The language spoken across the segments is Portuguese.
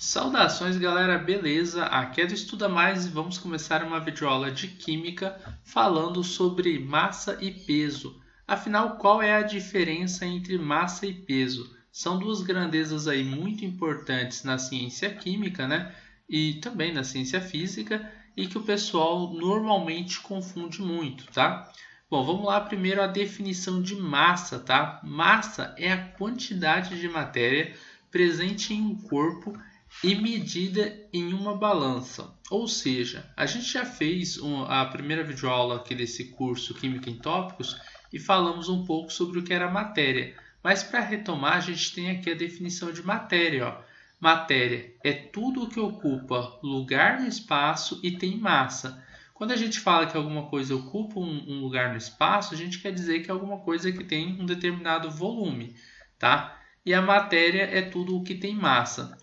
Saudações galera, beleza? Aqui é do Estuda Mais e vamos começar uma videoaula de Química falando sobre massa e peso. Afinal, qual é a diferença entre massa e peso? São duas grandezas aí muito importantes na ciência química, né? E também na ciência física e que o pessoal normalmente confunde muito, tá? Bom, vamos lá primeiro a definição de massa, tá? Massa é a quantidade de matéria presente em um corpo e medida em uma balança. Ou seja, a gente já fez a primeira videoaula aqui desse curso Química em Tópicos e falamos um pouco sobre o que era matéria. Mas para retomar, a gente tem aqui a definição de matéria. Ó. Matéria é tudo o que ocupa lugar no espaço e tem massa. Quando a gente fala que alguma coisa ocupa um lugar no espaço, a gente quer dizer que é alguma coisa que tem um determinado volume, tá? E a matéria é tudo o que tem massa.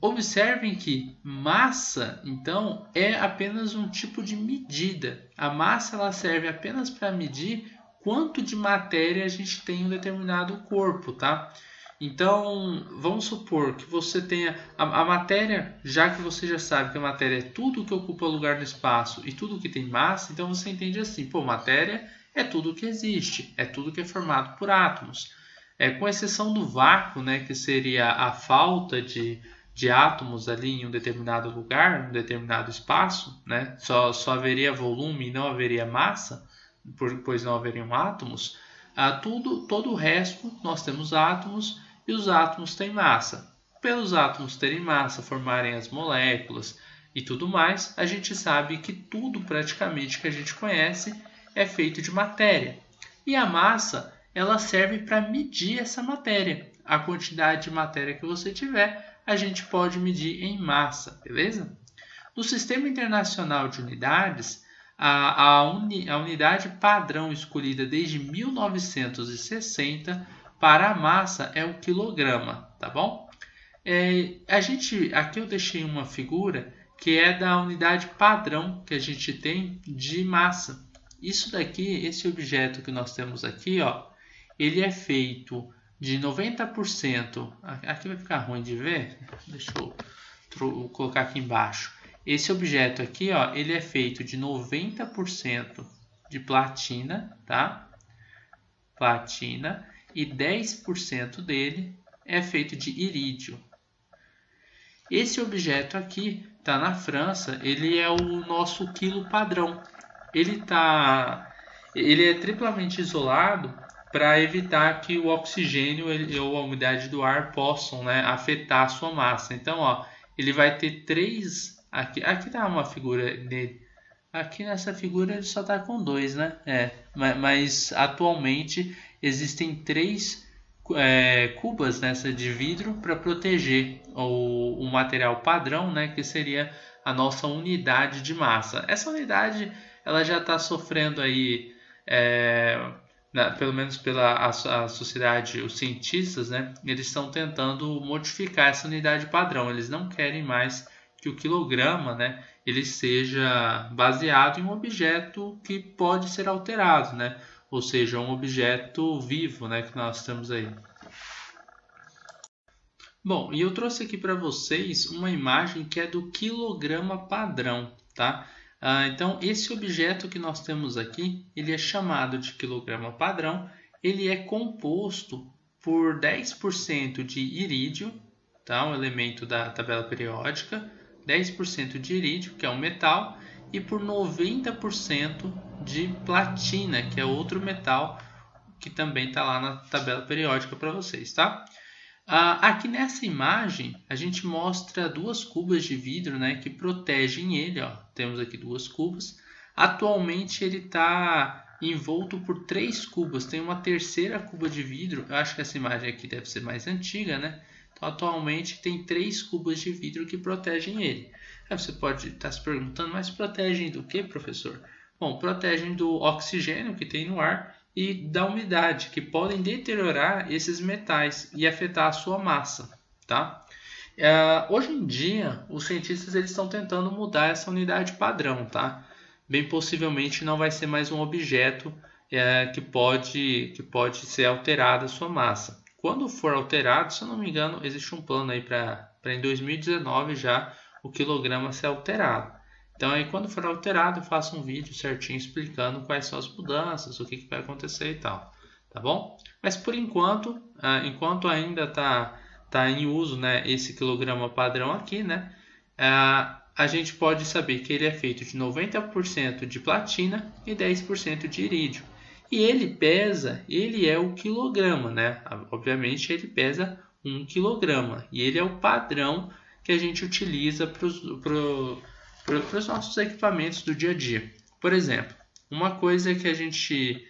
Observem que massa, então, é apenas um tipo de medida. A massa ela serve apenas para medir quanto de matéria a gente tem em um determinado corpo, tá? Então, vamos supor que você tenha a matéria, já que você já sabe que a matéria é tudo que ocupa lugar no espaço e tudo que tem massa, então você entende assim, pô, matéria é tudo que existe, é tudo que é formado por átomos. Com exceção do vácuo, né, que seria a falta de átomos ali em um determinado lugar, um determinado espaço, né? Só haveria volume e não haveria massa, pois não haveriam átomos. Todo o resto nós temos átomos e os átomos têm massa. Pelos átomos terem massa, formarem as moléculas e tudo mais, a gente sabe que tudo praticamente que a gente conhece é feito de matéria. E a massa, ela serve para medir essa matéria. A quantidade de matéria que você tiver, a gente pode medir em massa, beleza? No Sistema Internacional de Unidades, a unidade padrão escolhida desde 1960 para a massa é o quilograma, tá bom? Aqui eu deixei uma figura que é da unidade padrão que a gente tem de massa. Isso daqui, esse objeto que nós temos aqui, ó, ele é feito de 90%, aqui vai ficar ruim de ver, deixa eu colocar aqui embaixo. Esse objeto aqui, ó, ele é feito de 90% de platina, tá? Platina, e 10% dele é feito de irídio. Esse objeto aqui está na França, ele é o nosso quilo padrão. Ele é triplamente isolado para evitar que o oxigênio ou a umidade do ar possam, né, afetar a sua massa. Então, ó, ele vai ter três. Aqui está uma figura dele. Aqui nessa figura ele só está com dois, né? Mas atualmente existem três cubas nessa de vidro para proteger o material padrão, né, que seria a nossa unidade de massa. Essa unidade ela já está sofrendo aí. Pelo menos pela a sociedade, os cientistas, né, eles estão tentando modificar essa unidade padrão. Eles não querem mais que o quilograma, né, ele seja baseado em um objeto que pode ser alterado, né, ou seja, um objeto vivo, né, que nós temos aí. Bom, e eu trouxe aqui para vocês uma imagem que é do quilograma padrão, tá? Então, esse objeto que nós temos aqui, ele é chamado de quilograma padrão. Ele é composto por 10% de irídio, tá? Um elemento da tabela periódica, 10% de irídio, que é um metal, e por 90% de platina, que é outro metal, que também está lá na tabela periódica para vocês, tá? Aqui nessa imagem a gente mostra duas cubas de vidro, né, que protegem ele. Ó. Temos aqui duas cubas. Atualmente ele está envolto por três cubas. Tem uma terceira cuba de vidro. Eu acho que essa imagem aqui deve ser mais antiga, né? Então atualmente tem três cubas de vidro que protegem ele. Aí você pode estar se perguntando, mas protegem do que, professor? Bom, protegem do oxigênio que tem no ar e da umidade, que podem deteriorar esses metais e afetar a sua massa, tá? Hoje em dia, os cientistas eles estão tentando mudar essa unidade padrão, tá? Bem possivelmente não vai ser mais um objeto que pode ser alterada a sua massa. Quando for alterado, se eu não me engano, existe um plano aí para em 2019 já o quilograma ser alterado. Então aí quando for alterado eu faço um vídeo certinho explicando quais são as mudanças, o que vai acontecer e tal, tá bom? Mas por enquanto, enquanto ainda tá em uso, né, esse quilograma padrão aqui, né, a gente pode saber que ele é feito de 90% de platina e 10% de irídio. E ele é o quilograma, né? Obviamente ele pesa 1 quilograma e ele é o padrão que a gente utiliza para os nossos equipamentos do dia a dia. Por exemplo, uma coisa que a gente,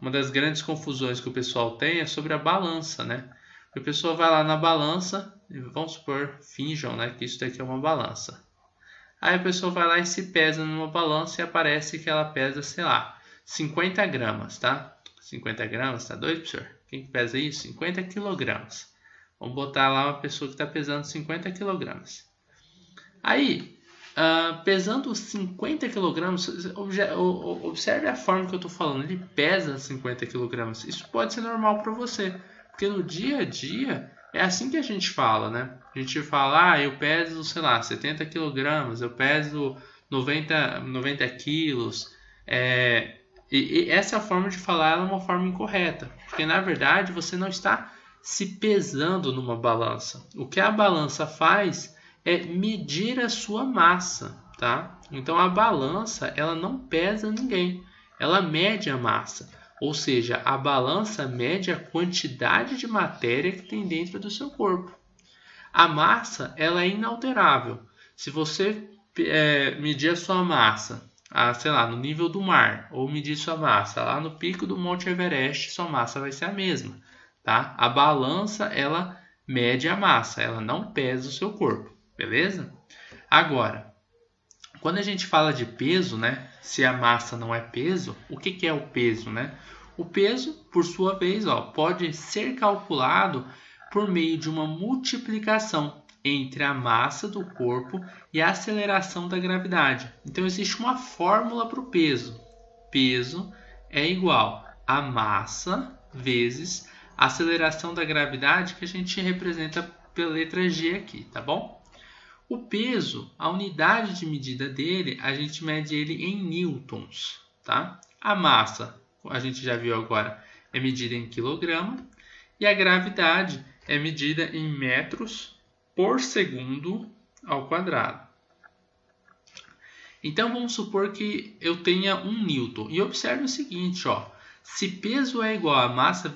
uma das grandes confusões que o pessoal tem é sobre a balança, né? A pessoa vai lá na balança, vamos supor, finjam, né, que isso daqui é uma balança. Aí a pessoa vai lá e se pesa numa balança e aparece que ela pesa, sei lá, 50 gramas, tá? 50 gramas, tá doido, professor? Quem que pesa isso? 50 quilogramas. Vamos botar lá uma pessoa que está pesando 50 quilogramas. Aí, pesando 50 quilogramas, observe a forma que eu estou falando, ele pesa 50 quilogramas. Isso pode ser normal para você, porque no dia a dia é assim que a gente fala, né? A gente fala, eu peso, sei lá, 70 quilogramas, eu peso 90 quilos. E essa forma de falar é uma forma incorreta, porque na verdade você não está se pesando numa balança. O que a balança faz é medir a sua massa, tá? Então a balança, ela não pesa ninguém, ela mede a massa. Ou seja, a balança mede a quantidade de matéria que tem dentro do seu corpo. A massa, ela é inalterável. Se você medir a sua massa, sei lá, no nível do mar, ou medir sua massa lá no pico do Monte Everest, sua massa vai ser a mesma, tá? A balança, ela mede a massa, ela não pesa o seu corpo, beleza? Agora, quando a gente fala de peso, né? Se a massa não é peso, o que é o peso, né? O peso, por sua vez, pode ser calculado por meio de uma multiplicação entre a massa do corpo e a aceleração da gravidade. Então existe uma fórmula para o peso. Peso é igual a massa vezes a aceleração da gravidade, que a gente representa pela letra G aqui, tá bom? O peso, a unidade de medida dele, a gente mede ele em newtons, tá? A massa, a gente já viu agora, é medida em quilograma e a gravidade é medida em metros por segundo ao quadrado. Então vamos supor que eu tenha 1 newton e observe o seguinte, se peso é igual a massa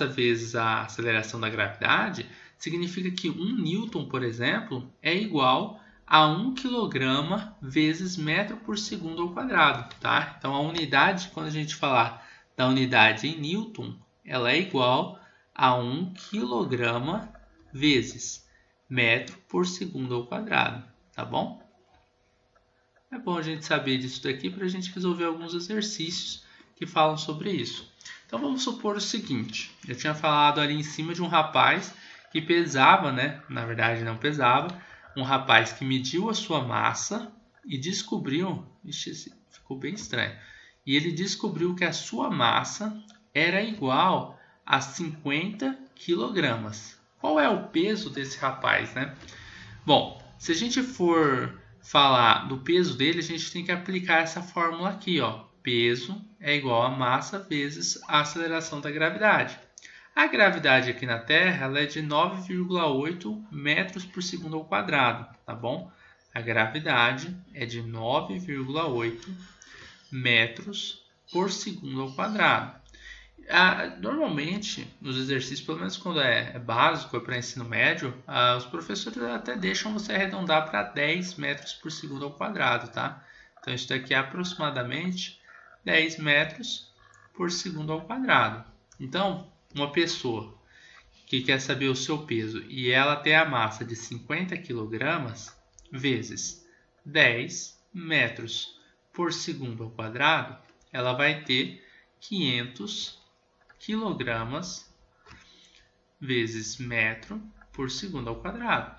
vezes a aceleração da gravidade, significa que 1 newton, por exemplo, é igual a 1 kg vezes metro por segundo ao quadrado, tá? Então a unidade, quando a gente falar da unidade em newton, ela é igual a 1 kg vezes metro por segundo ao quadrado, tá bom? É bom a gente saber disso daqui para a gente resolver alguns exercícios que falam sobre isso. Então vamos supor o seguinte, eu tinha falado ali em cima de um rapaz que pesava, né? Na verdade não pesava, um rapaz que mediu a sua massa e descobriu, ficou bem estranho, e ele descobriu que a sua massa era igual a 50 quilogramas. Qual é o peso desse rapaz, né? Bom, se a gente for falar do peso dele, a gente tem que aplicar essa fórmula aqui, Peso é igual a massa vezes a aceleração da gravidade. A gravidade aqui na Terra ela é de 9,8 metros por segundo ao quadrado, tá bom? A gravidade é de 9,8 metros por segundo ao quadrado. Normalmente, nos exercícios, pelo menos quando é básico, é para ensino médio, os professores até deixam você arredondar para 10 metros por segundo ao quadrado, tá? Então, isso daqui é aproximadamente 10 metros por segundo ao quadrado. Então, uma pessoa que quer saber o seu peso e ela tem a massa de 50 kg vezes 10 metros por segundo ao quadrado, ela vai ter 500 kg vezes metro por segundo ao quadrado,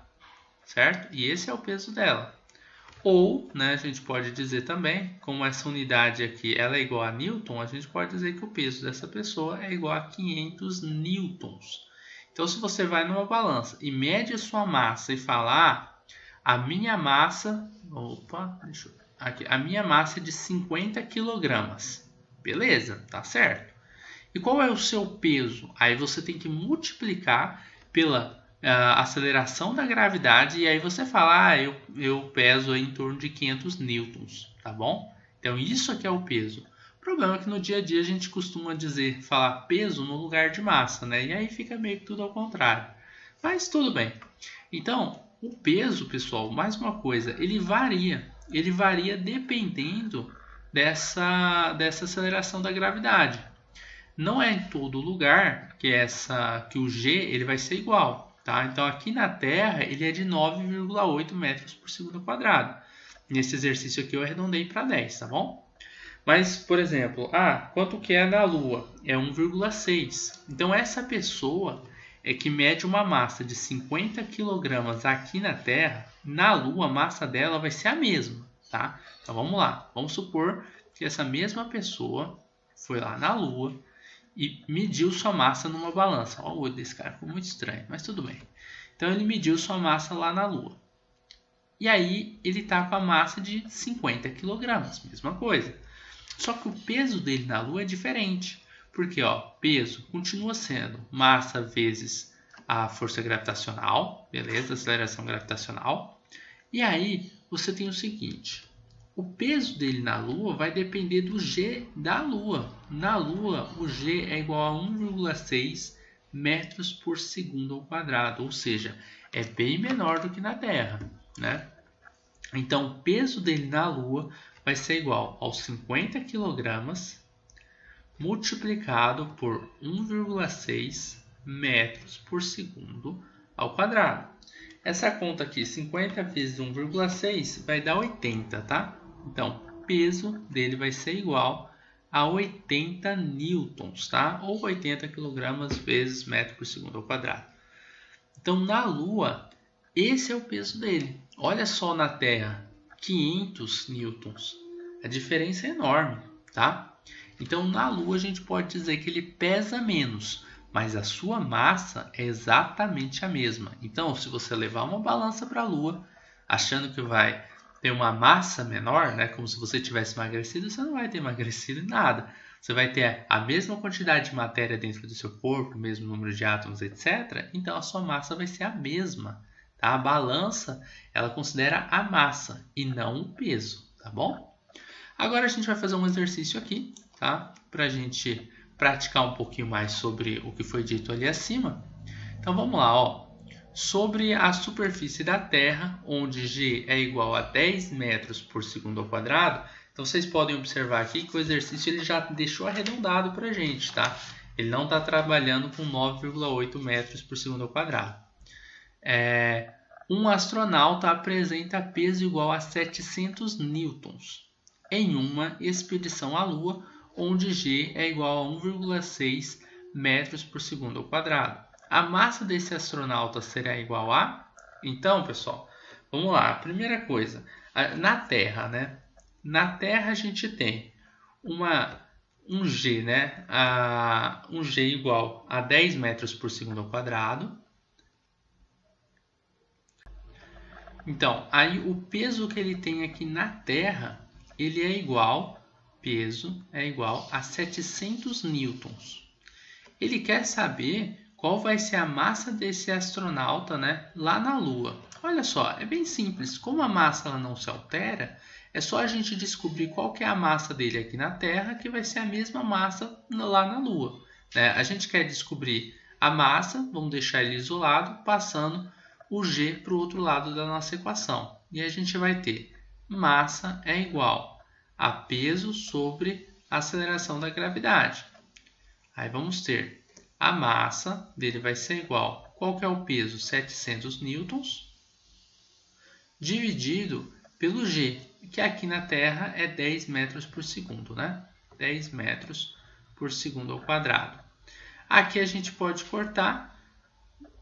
certo? E esse é o peso dela. Ou, né, a gente pode dizer também, como essa unidade aqui ela é igual a newton, a gente pode dizer que o peso dessa pessoa é igual a 500 newtons. Então, se você vai numa balança e mede a sua massa e fala, a minha massa, a minha massa é de 50 quilogramas. Beleza, tá certo. E qual é o seu peso? Aí você tem que multiplicar pela aceleração da gravidade e aí você fala, eu peso em torno de 500 newtons, tá bom? Então isso aqui é o peso. O problema é que no dia a dia a gente costuma falar peso no lugar de massa, né? E aí fica meio que tudo ao contrário. Mas tudo bem. Então, o peso, pessoal, mais uma coisa, ele varia. Ele varia dependendo dessa aceleração da gravidade. Não é em todo lugar que o G ele vai ser igual, tá? Então aqui na Terra ele é de 9,8 metros por segundo quadrado. Nesse exercício aqui eu arredondei para 10, tá bom? Mas, por exemplo, quanto que é na Lua? É 1,6. Então essa pessoa que mede uma massa de 50 kg aqui na Terra, na Lua a massa dela vai ser a mesma, tá? Então vamos lá. Vamos supor que essa mesma pessoa foi lá na Lua e mediu sua massa numa balança. Olha o olho desse cara, ficou muito estranho, mas tudo bem. Então ele mediu sua massa lá na Lua. E aí ele está com a massa de 50 kg, mesma coisa. Só que o peso dele na Lua é diferente. Porque peso continua sendo massa vezes a força gravitacional, beleza? Aceleração gravitacional. E aí você tem o seguinte. O peso dele na Lua vai depender do G da Lua. Na Lua, o G é igual a 1,6 metros por segundo ao quadrado, ou seja, é bem menor do que na Terra, né? Então, o peso dele na Lua vai ser igual aos 50 kg multiplicado por 1,6 metros por segundo ao quadrado. Essa conta aqui, 50 vezes 1,6, vai dar 80, tá? Então, o peso dele vai ser igual a 80 newtons, tá? Ou 80 kg vezes metro por segundo ao quadrado. Então, na Lua, esse é o peso dele. Olha só na Terra, 500 newtons. A diferença é enorme, tá? Então, na Lua, a gente pode dizer que ele pesa menos, mas a sua massa é exatamente a mesma. Então, se você levar uma balança para a Lua, achando que vai ter uma massa menor, né, como se você tivesse emagrecido, você não vai ter emagrecido em nada. Você vai ter a mesma quantidade de matéria dentro do seu corpo, o mesmo número de átomos, etc. Então, a sua massa vai ser a mesma. Tá? A balança, ela considera a massa e não o peso, tá bom? Agora, a gente vai fazer um exercício aqui, tá? Para a gente praticar um pouquinho mais sobre o que foi dito ali acima. Então, vamos lá, sobre a superfície da Terra, onde G é igual a 10 metros por segundo ao quadrado, então vocês podem observar aqui que o exercício ele já deixou arredondado para a gente, tá? Ele não está trabalhando com 9,8 metros por segundo ao quadrado. Um astronauta apresenta peso igual a 700 newtons em uma expedição à Lua, onde G é igual a 1,6 metros por segundo ao quadrado. A massa desse astronauta será igual a... Então, pessoal, vamos lá. A primeira coisa, na Terra, né? Na Terra a gente tem um G, né? Um G igual a 10 metros por segundo ao quadrado. Então, aí o peso que ele tem aqui na Terra, ele é igual, peso é igual a 700 newtons. Ele quer saber qual vai ser a massa desse astronauta, né, lá na Lua. Olha só, é bem simples. Como a massa ela não se altera, é só a gente descobrir qual que é a massa dele aqui na Terra, que vai ser a mesma massa lá na Lua. Né? A gente quer descobrir a massa, vamos deixar ele isolado, passando o G para o outro lado da nossa equação. E a gente vai ter massa é igual a peso sobre a aceleração da gravidade. Aí vamos ter a massa dele vai ser igual, qual que é o peso? 700 newtons, dividido pelo G, que aqui na Terra é 10 metros por segundo, né? 10 metros por segundo ao quadrado. Aqui a gente pode cortar,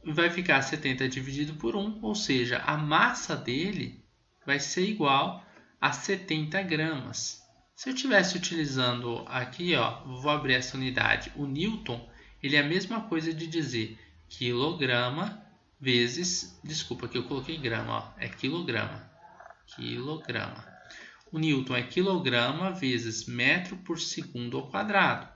vai ficar 70 dividido por 1, ou seja, a massa dele vai ser igual a 70 gramas. Se eu estivesse utilizando aqui, ó, vou abrir essa unidade, o Newton, ele é a mesma coisa de dizer quilograma vezes, desculpa que eu coloquei grama, ó, é quilograma. O Newton é quilograma vezes metro por segundo ao quadrado.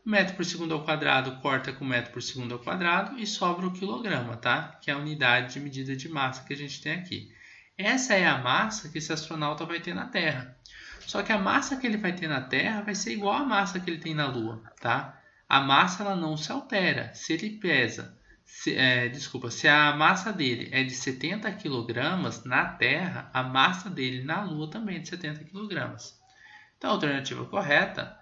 O metro por segundo ao quadrado corta com metro por segundo ao quadrado e sobra o quilograma, tá? Que é a unidade de medida de massa que a gente tem aqui. Essa é a massa que esse astronauta vai ter na Terra. Só que a massa que ele vai ter na Terra vai ser igual à massa que ele tem na Lua, tá? A massa ela não se altera. Se ele pesa, se a massa dele é de 70 kg na Terra, a massa dele na Lua também é de 70 kg. Então a alternativa correta,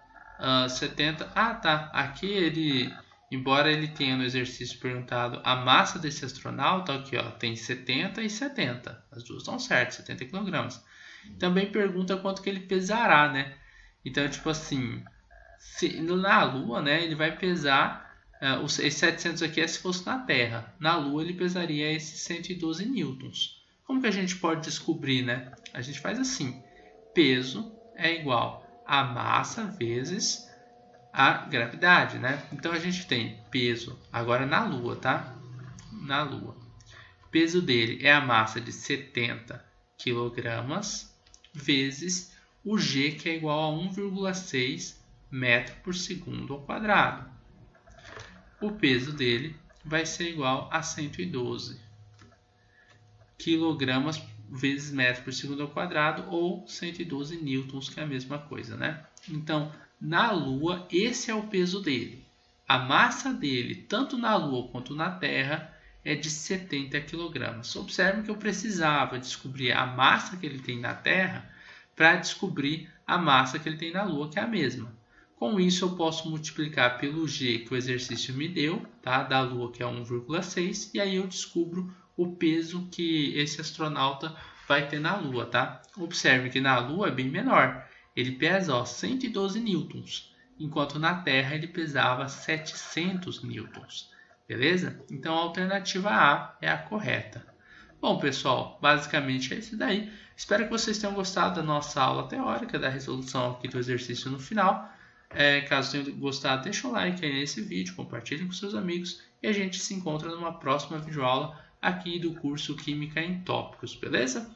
70... Ah, tá. Aqui ele, embora ele tenha no exercício perguntado a massa desse astronauta, aqui ó, tem 70 e 70. As duas estão certas, 70 kg. Também pergunta quanto que ele pesará, né? Então, tipo assim, na Lua, né, ele vai pesar, esses 700 aqui é se fosse na Terra. Na Lua ele pesaria esses 112 newtons. Como que a gente pode descobrir, né? A gente faz assim, peso é igual a massa vezes a gravidade, né? Então a gente tem peso, agora na Lua, tá? Na Lua. O peso dele é a massa de 70 kg vezes o G, que é igual a 1,6 metro por segundo ao quadrado. O peso dele vai ser igual a 112 kg vezes metro por segundo ao quadrado, ou 112 newtons, que é a mesma coisa, né? Então, na Lua, esse é o peso dele. A massa dele, tanto na Lua quanto na Terra, é de 70 kg. Observe que eu precisava descobrir a massa que ele tem na Terra para descobrir a massa que ele tem na Lua, que é a mesma. Com isso, eu posso multiplicar pelo G que o exercício me deu, tá? Da Lua, que é 1,6, e aí eu descubro o peso que esse astronauta vai ter na Lua, tá? Observe que na Lua é bem menor. Ele pesa, ó, 112 newtons, enquanto na Terra ele pesava 700 newtons. Beleza? Então a alternativa A é a correta. Bom, pessoal, basicamente é isso daí. Espero que vocês tenham gostado da nossa aula teórica, da resolução aqui do exercício no final. Caso tenham gostado, deixa um like aí nesse vídeo, compartilhem com seus amigos e a gente se encontra numa próxima videoaula aqui do curso Química em Tópicos, beleza?